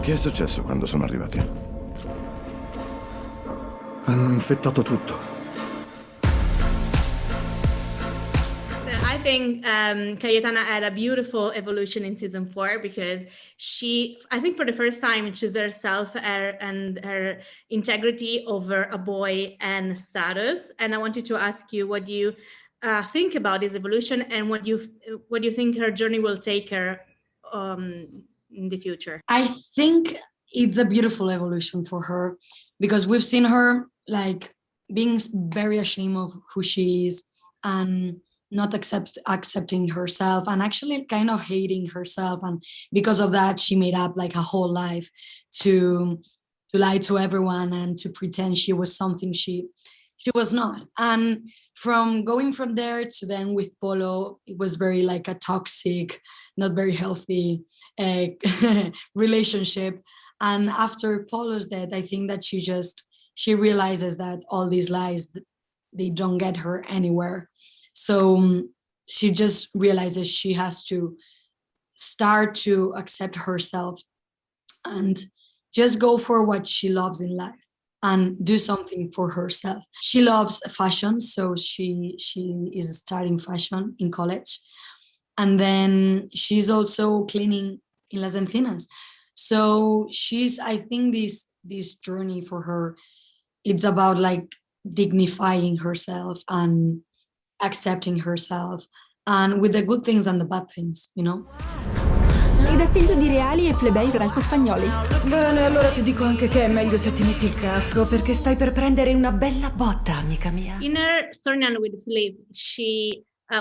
Che è successo quando sono arrivati? Hanno infettato tutto. I think Cayetana had a beautiful evolution in season 4 because I think for the first time, chose herself and her integrity over a boy and status. And I wanted to ask you, what do you think about this evolution, and what do you think her journey will take her in the future? I think it's a beautiful evolution for her, because we've seen her like being very ashamed of who she is and not accepting herself, and actually kind of hating herself. And because of that, she made up like a whole life to lie to everyone and to pretend she was something she was not. And from going from there to then with Polo, it was very like a toxic, not very healthy relationship. And after Polo's death, I think that she realizes that all these lies, they don't get her anywhere. So she just realizes she has to start to accept herself and just go for what she loves in life and do something for herself. She loves fashion, so she is studying fashion in college. And then she's also cleaning in Las Encinas. So I think this journey for her, it's about like dignifying herself and accepting herself, and with the good things and the bad things, you know. Ed è figlio di reali e plebei franco-spagnoli. Bene, allora ti dico anche che è meglio se ti metti il casco, perché stai per prendere una bella botta, amica mia. In her storyline with Philippe,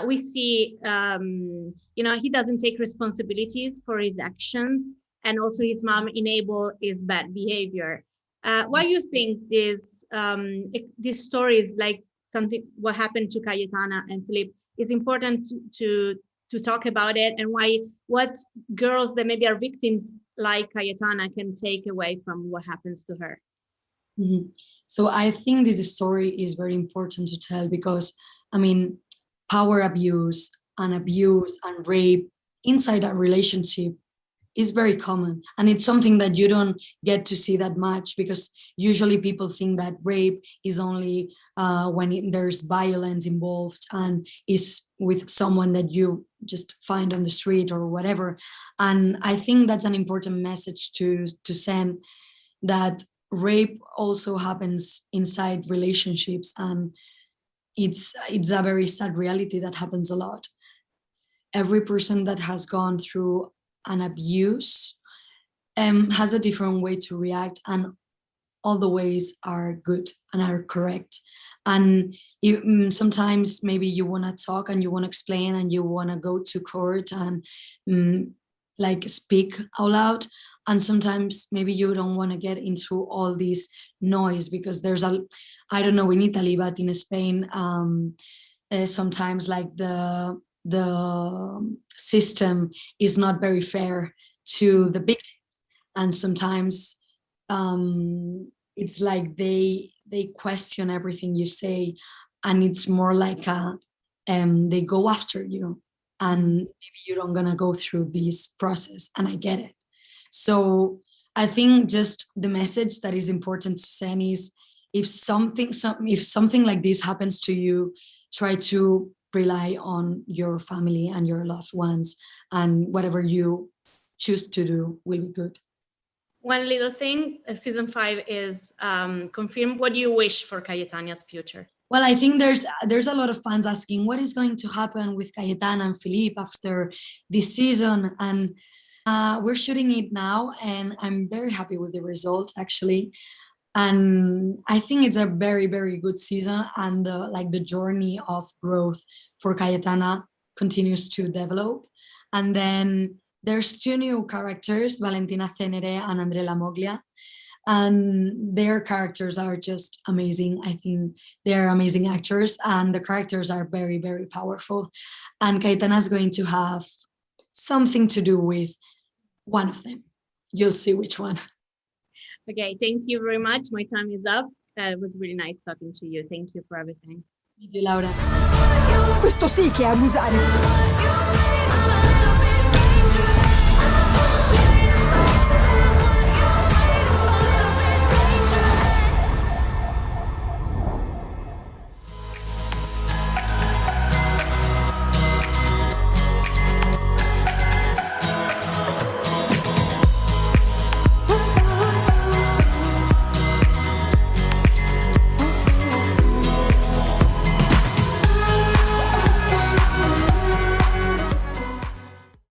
we see, he doesn't take responsibilities for his actions, and also his mom enable his bad behavior. Why do you think this story is like something what happened to Cayetana and Philippe is important to talk about it, and what girls that maybe are victims like Cayetana can take away from what happens to her? Mm-hmm. So I think this story is very important to tell, because I mean, power abuse and rape inside a relationship is very common, and it's something that you don't get to see that much, because usually people think that rape is only when there's violence involved and is with someone that you just find on the street or whatever. And I think that's an important message to send, that rape also happens inside relationships, and it's a very sad reality that happens a lot. Every person that has gone through an abuse has a different way to react, and all the ways are good and are correct. And sometimes maybe you want to talk and you want to explain and you want to go to court and like speak out loud, and sometimes maybe you don't want to get into all this noise, because there's I don't know in Italy, but in Spain sometimes like the system is not very fair to the victims, and sometimes it's like they question everything you say, and it's more like they go after you, and maybe you don't gonna go through this process, and I get it. So I think just the message that is important to send is, if something like this happens to you, try to rely on your family and your loved ones, and whatever you choose to do will be good. One little thing, season 5 is confirmed. What do you wish for Cayetana's future? Well, I think there's a lot of fans asking what is going to happen with Cayetana and Philippe after this season, and we're shooting it now, and I'm very happy with the results actually. And I think it's a very, very good season, and the journey of growth for Cayetana continues to develop. And then there's 2 new characters, Valentina Cenere and Andrea Moglia, and their characters are just amazing. I think they're amazing actors, and the characters are very, very powerful. And Cayetana is going to have something to do with one of them. You'll see which one. Okay, thank you very much. My time is up. It was really nice talking to you. Thank you for everything. Thank you, Laura. Questo sì che è abusare.